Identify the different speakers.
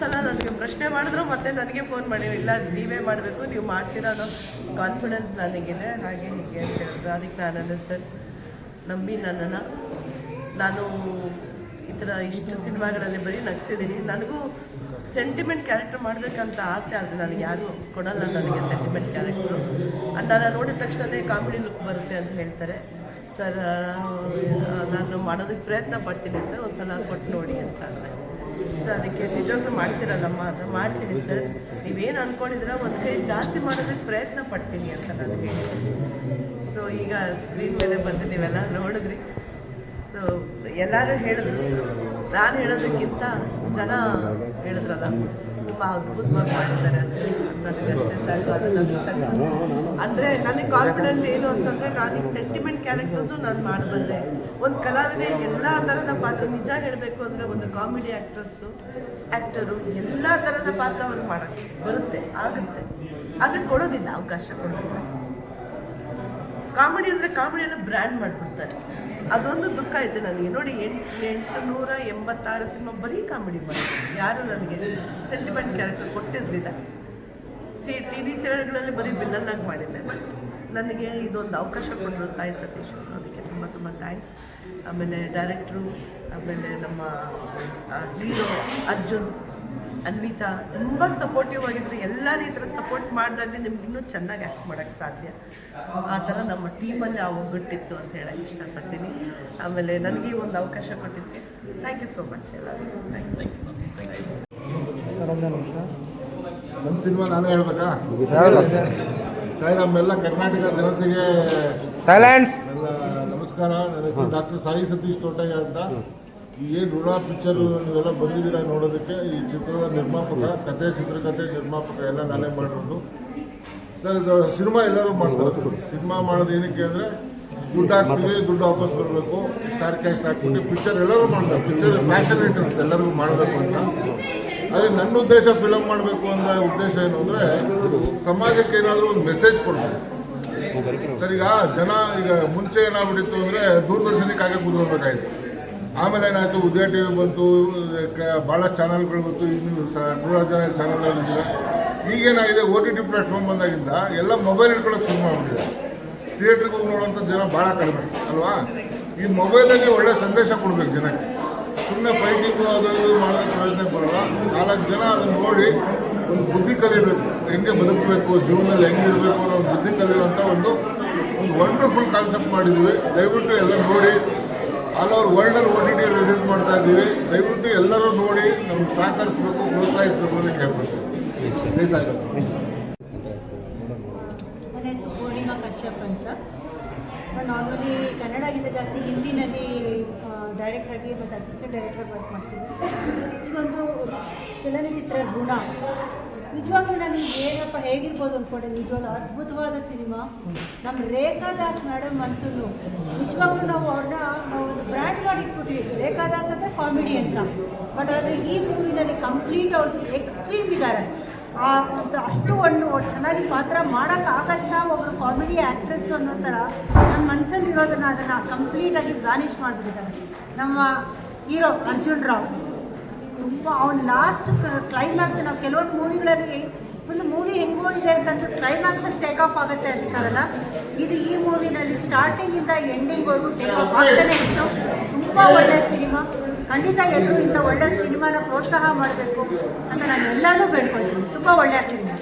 Speaker 1: ಸಲ ನನಗೆ ಪ್ರಶ್ನೆ ಮಾಡಿದ್ರು ಮತ್ತೆ ನನಗೆ ಫೋನ್ ಮಾಡಿ, ಇಲ್ಲ ನೀವೇ ಮಾಡಬೇಕು, ನೀವು ಮಾಡ್ತೀರಾ ಅನ್ನೋ ಕಾನ್ಫಿಡೆನ್ಸ್ ನನಗಿದೆ, ಹಾಗೆ ಹೀಗೆ ಅಂತ ಹೇಳಿದ್ರು. ಅದಕ್ಕೆ ನಾನು ಸರ್ ನಂಬಿ ನನ್ನನ್ನು, ನಾನು ಈ ಥರ ಇಷ್ಟು ಸಿನಿಮಾಗಳಲ್ಲಿ ಬರೀ ನಗಿಸಿದ್ದೀನಿ, ನನಗೂ ಸೆಂಟಿಮೆಂಟ್ ಕ್ಯಾರೆಕ್ಟರ್ ಮಾಡಬೇಕಂತ ಆಸೆ, ಆದರೆ ನನಗೆ ಯಾರೂ ಕೊಡಲ್ಲ ನನಗೆ ಸೆಂಟಿಮೆಂಟ್ ಕ್ಯಾರೆಕ್ಟ್ರು. ನಾನು ನೋಡಿದ ತಕ್ಷಣವೇ ಕಾಮಿಡಿ ಲುಕ್ ಬರುತ್ತೆ ಅಂತ ಹೇಳ್ತಾರೆ ಸರ್. ನಾನು ಮಾಡೋದಕ್ಕೆ ಪ್ರಯತ್ನ ಪಡ್ತೀನಿ ಸರ್, ಒಂದು ಸಲ ಕೊಟ್ಟು ನೋಡಿ ಅಂತ ಅಂದರೆ ಸರ್ ಅದಕ್ಕೆ ನಿಜವಾಗ್ಲೂ ಮಾಡ್ತೀರಲ್ಲಮ್ಮ ಅಂತ. ಮಾಡ್ತೀನಿ ಸರ್, ನೀವೇನು ಅಂದ್ಕೊಂಡಿದ್ರೆ ಒಂದು ಕೈ ಜಾಸ್ತಿ ಮಾಡೋದಕ್ಕೆ ಪ್ರಯತ್ನ ಪಡ್ತೀನಿ ಅಂತ ನಾನು ಹೇಳಿದ್ದೀನಿ. ಸೊ ಈಗ ಸ್ಕ್ರೀನ್ ಮೇಲೆ ಬಂದು ನೀವೆಲ್ಲ ನೋಡಿದ್ರಿ. ಸೊ ಎಲ್ಲರೂ ಹೇಳಿದ್ರು, ನಾನು ಹೇಳೋದಕ್ಕಿಂತ ಜನ ಹೇಳಿದ್ರಲ್ಲ ತುಂಬ ಅದ್ಭುತವಾಗಿ ಮಾಡಿದ್ದಾರೆ ಅಂತ. ನನಗಷ್ಟೇ ಸಾಕು, ಅದು ನನಗೆ ಸಕ್ಸಸ್. ಅಂದರೆ ನನಗೆ ಕಾನ್ಫಿಡೆಂಟ್ ಏನು ಅಂತಂದರೆ, ನಾನೀಗ ಸೆಂಟಿಮೆಂಟ್ ಕ್ಯಾರೆಕ್ಟರ್ಸು ನಾನು ಮಾಡಬಲ್ಲೆ. ಒಂದು ಕಲಾವಿದೆ ಎಲ್ಲ ಥರದ ಪಾತ್ರ, ನಿಜ ಹೇಳಬೇಕು ಅಂದರೆ ಒಂದು ಕಾಮಿಡಿ ಆ್ಯಕ್ಟರು ಎಲ್ಲ ಥರದ ಪಾತ್ರ ಅವ್ರು ಮಾಡೋಕ್ಕೆ ಬರುತ್ತೆ, ಆಗುತ್ತೆ, ಆದರೆ ಕೊಡೋದಿಲ್ಲ, ಅವಕಾಶ ಕೊಡೋದಿಲ್ಲ. ಕಾಮಿಡಿ ಅಂದರೆ ಕಾಮಿಡಿಯನ್ನು ಬ್ರ್ಯಾಂಡ್ ಮಾಡಿಬಿಡ್ತಾರೆ, ಅದೊಂದು ದುಃಖ ಇದೆ ನನಗೆ. ನೋಡಿ 886 ಸಿನಿಮಾ ಬರೀ ಕಾಮಿಡಿ ಮಾಡಿದ್ರು, ಯಾರು ನನಗೆ ಸೆಂಟಿಮೆಂಟ್ ಕ್ಯಾರೆಕ್ಟರ್ ಕೊಟ್ಟಿರಲಿಲ್ಲ. ಟಿ ವಿ ಸೀರಿಯಲ್ಗಳಲ್ಲಿ ಬರೀ ವಿಲನ್ನಾಗಿ ಮಾಡಿದ್ದೆ, ಬಟ್ ನನಗೆ ಇದೊಂದು ಅವಕಾಶ ಕೊಟ್ಟರು ಸಾಯಿ ಸತೀಶ್, ಅದಕ್ಕೆ ತುಂಬ ತುಂಬ ಥ್ಯಾಂಕ್ಸ್. ಆಮೇಲೆ ಡೈರೆಕ್ಟ್ರು, ಆಮೇಲೆ ನಮ್ಮ ಹೀರೋ ಅರ್ಜುನ್, ಅನ್ವಿತಾ ತುಂಬ ಸಪೋರ್ಟಿವ್ ಆಗಿದ್ರು. ಎಲ್ಲರೂ ಈ ಥರ ಸಪೋರ್ಟ್ ಮಾಡಿದಲ್ಲಿ ನಿಮ್ಗೆ ಇನ್ನೂ ಚೆನ್ನಾಗಿ ಆ್ಯಕ್ಟ್ ಮಾಡೋಕ್ಕೆ ಸಾಧ್ಯ. ಆ ಥರ ನಮ್ಮ ಟೀಮಲ್ಲಿ ಆ ಒಗ್ಗಟ್ಟಿತ್ತು ಅಂತ ಹೇಳಕ್ಕೆ ಇಷ್ಟಪಡ್ತೀನಿ. ಆಮೇಲೆ ನನಗೆ ಒಂದು ಅವಕಾಶ ಕೊಟ್ಟಿದ್ದಕ್ಕೆ ಥ್ಯಾಂಕ್ ಯು ಸೋ ಮಚ್ ಎಲ್ಲರಿಗೂ. Thank you.
Speaker 2: ನನ್ನ ಸಿನಿಮಾ ನಾನೇ ಹೇಳ್ಬೇಕಾ? ಸಾಯಿ, ನಮ್ಮೆಲ್ಲ ಕರ್ನಾಟಕ ಜನತೆಗೆ ಎಲ್ಲ ನಮಸ್ಕಾರ. ನನ್ನ ಹೆಸರು ಡಾಕ್ಟರ್ ಸಾಯಿ ಸತೀಶ್ ತೋಟಯ್ಯ ಅಂತ. ಏನು ಋಣ ಪಿಕ್ಚರು ನೀವೆಲ್ಲ ಬಂದಿದ್ದೀರಾ ನೋಡೋದಕ್ಕೆ. ಈ ಚಿತ್ರದ ನಿರ್ಮಾಪಕ, ಕತೆ, ಚಿತ್ರಕಥೆ ನಿರ್ಮಾಪಕ ಎಲ್ಲ ನಾನೇ ಮಾಡಿರೋದು ಸರ್. ಇದು ಸಿನಿಮಾ ಎಲ್ಲರೂ ಮಾಡ್ತಾರೆ. ಸಿನಿಮಾ ಮಾಡೋದು ಏನಕ್ಕೆ ಅಂದರೆ ದುಡ್ಡು ಹಾಕ್ತೀವಿ, ದುಡ್ಡು ವಾಪಸ್ ಬರಬೇಕು, ಸ್ಟಾರ್ ಕ್ಯಾಸ್ಟ್ ಹಾಕ್ಬಿಟ್ಟು ಪಿಕ್ಚರ್ ಎಲ್ಲರೂ ಮಾಡ್ತಾರೆ. ಪಿಕ್ಚರ್ ಪ್ಯಾಷನೇಟ್ ಇರುತ್ತೆ ಎಲ್ಲರಿಗೂ ಮಾಡಬೇಕು ಅಂತ. ಆದರೆ ನನ್ನ ಉದ್ದೇಶ ಫಿಲಮ್ ಮಾಡಬೇಕು ಅನ್ನೋ ಉದ್ದೇಶ ಏನು ಅಂದರೆ, ಸಮಾಜಕ್ಕೆ ಏನಾದರೂ ಒಂದು ಮೆಸೇಜ್ ಕೊಡಬೇಕು ಸರ್. ಈಗ ಜನ ಈಗ ಮುಂಚೆ ಏನಾಗ್ಬಿಟ್ಟಿತ್ತು ಅಂದರೆ ದೂರದರ್ಶನಕ್ಕೆ ಹಾಗೆ ಕೂತ್ಕೊಳ್ಬೇಕಾಯ್ತು. ಆಮೇಲೆ ಏನಾಯಿತು, ಉದಯ ಟಿ ವಿ ಬಂತು, ಭಾಳಷ್ಟು ಚಾನಲ್ಗಳು ಬಂತು, ಇನ್ನು 100 ಜನ ಚಾನಲ್ಗಳಿದ್ದೀರ. ಈಗೇನಾಗಿದೆ, OTT ಪ್ಲಾಟ್ಫಾರ್ಮ್ ಬಂದಾಗಿಂದ ಎಲ್ಲ ಮೊಬೈಲ್ ಇಟ್ಕೊಳ್ಳೋಕೆ ಶುರು ಮಾಡಿಬಿಟ್ಟಿದೆ. ಥಿಯೇಟ್ರಿಗೆ ಹೋಗಿ ನೋಡೋಂಥ ಜನ ಭಾಳ ಕಡಿಮೆ ಅಲ್ವಾ? ಈ ಮೊಬೈಲಲ್ಲಿ ಒಳ್ಳೆ ಸಂದೇಶ ಕೊಡಬೇಕು ಜನಕ್ಕೆ. ಸುಮ್ಮನೆ ಫೈಟಿಂಗು ಅದು ಇದು ಮಾಡೋದಕ್ಕೆ ಪ್ರಯೋಜನ ಬರೋಲ್ಲ. 4 ಜನ ಅದನ್ನು ನೋಡಿ ಒಂದು ಬುದ್ಧಿ ಕಲಿಬೇಕು, ಹೆಂಗೆ ಬದುಕಬೇಕು, ಜೀವನದಲ್ಲಿ ಹೆಂಗಿರಬೇಕು ಅನ್ನೋ ಒಂದು ಬುದ್ಧಿ ಕಲಿಯುವಂಥ ಒಂದು ವಂಡರ್ಫುಲ್ ಕಾನ್ಸೆಪ್ಟ್ ಮಾಡಿದ್ವಿ. ದಯವಿಟ್ಟು ಎಲ್ಲ ನೋಡಿ. ಆಲ್ ಓವರ್ ವರ್ಲ್ಡಲ್ಲಿ OTT ರಿಲೀಸ್ ಮಾಡ್ತಾ ಇದ್ದೀವಿ. ದಯವಿಟ್ಟು ಎಲ್ಲರೂ ನೋಡಿ ನಮ್ಗೆ ಸಹಕರಿಸಬೇಕು, ಪ್ರೋತ್ಸಾಹಿಸಬೇಕು ಅಂತ ಕೇಳ್ಕೊಳ್ತೀವಿ.
Speaker 3: ನನ್ನ ಹೆಸರು ಪೂರ್ಣಿಮಾ ಕಶ್ಯಪ್ ಅಂತ. ನಾನು ನಾರ್ಮಲಿ ಕನ್ನಡಕ್ಕಿಂತ ಜಾಸ್ತಿ ಹಿಂದಿನಲ್ಲಿ ಡೈರೆಕ್ಟರ್ ಆಗಿ ಮತ್ತು ಅಸಿಸ್ಟೆಂಟ್ ಡೈರೆಕ್ಟರ್ ವರ್ಕ್ ಮಾಡ್ತೀನಿ. ಇದೊಂದು ಚಲನಚಿತ್ರ ಋಣ. ನಿಜವಾಗ್ಲೂ ನನಗೆ ಏನಪ್ಪ ಹೇಗಿರ್ಬೋದು ಅಂದ್ಕೊಂಡೆ. ನಿಜವಾಗ್ಲೂ ಅದ್ಭುತವಾದ ಸಿನಿಮಾ. ನಮ್ಮ ರೇಖಾ ದಾಸ್ ಮೇಡಮ್ ಅಂತೂ ನಿಜವಾಗ್ಲೂ ನಾವು ಒಂದು ಬ್ರ್ಯಾಂಡ್ ಮಾಡಿಟ್ಬಿಟ್ವಿ. ರೇಖಾ ದಾಸ್ ಅಂದರೆ ಕಾಮಿಡಿ ಅಂತ. ಬಟ್ ಆದರೆ ಈ ಮೂವಿನಲ್ಲಿ ಕಂಪ್ಲೀಟ್ ಅವ್ರದ್ದು ಎಕ್ಸ್ಟ್ರೀಮ್ ಇದ್ದಾರೆ. ಅಷ್ಟು ಒಂದು ಚೆನ್ನಾಗಿ ಪಾತ್ರ ಮಾಡೋಕ್ಕಾಗತ್ತಾ ಒಬ್ಬರು ಕಾಮಿಡಿ ಆ್ಯಕ್ಟ್ರೆಸ್ ಅನ್ನೋ ಥರ ನನ್ನ ಮನಸ್ಸಲ್ಲಿರೋದನ್ನು ಅದನ್ನು ಕಂಪ್ಲೀಟಾಗಿ ವ್ಯಾನಿಷ್ ಮಾಡಿಬಿಟ್ಟಿದ್ದಾರೆ. ನಮ್ಮ ಹೀರೋ ಅರ್ಜುನ್ ರಾವ್ ತುಂಬ ಅವ್ನು ಲಾಸ್ಟ್ ಕ್ಲೈಮ್ಯಾಕ್ಸ್, ನಾವು ಕೆಲವೊಂದು ಮೂವಿಗಳಲ್ಲಿ ಫುಲ್ ಮೂವಿ ಹೆಂಗೋ ಇದೆ ಅಂತಂದ್ರೆ ಕ್ಲೈಮ್ಯಾಕ್ಸಲ್ಲಿ ಟೇಕ್ ಆಫ್ ಆಗುತ್ತೆ ಅಂತಾರಲ್ಲ, ಇದು ಈ ಮೂವಿನಲ್ಲಿ ಸ್ಟಾರ್ಟಿಂಗಿಂದ ಎಂಡಿಂಗ್ವರೆಗೂ ಟೇಕ್ ಆಫ್ ಆಗ್ತಾನೆ ಇತ್ತು. ತುಂಬ ಒಳ್ಳೆಯ ಸಿನಿಮಾ. ಖಂಡಿತ ಎಲ್ಲರೂ ಇಂಥ ಒಳ್ಳೆಯ ಸಿನಿಮಾನ ಪ್ರೋತ್ಸಾಹ ಮಾಡಬೇಕು ಅಂತ ನಾನು ಎಲ್ಲರೂ ಬೇಡ್ಕೊಳ್ತೀನಿ. ತುಂಬ ಒಳ್ಳೆಯ ಸಿನಿಮಾ.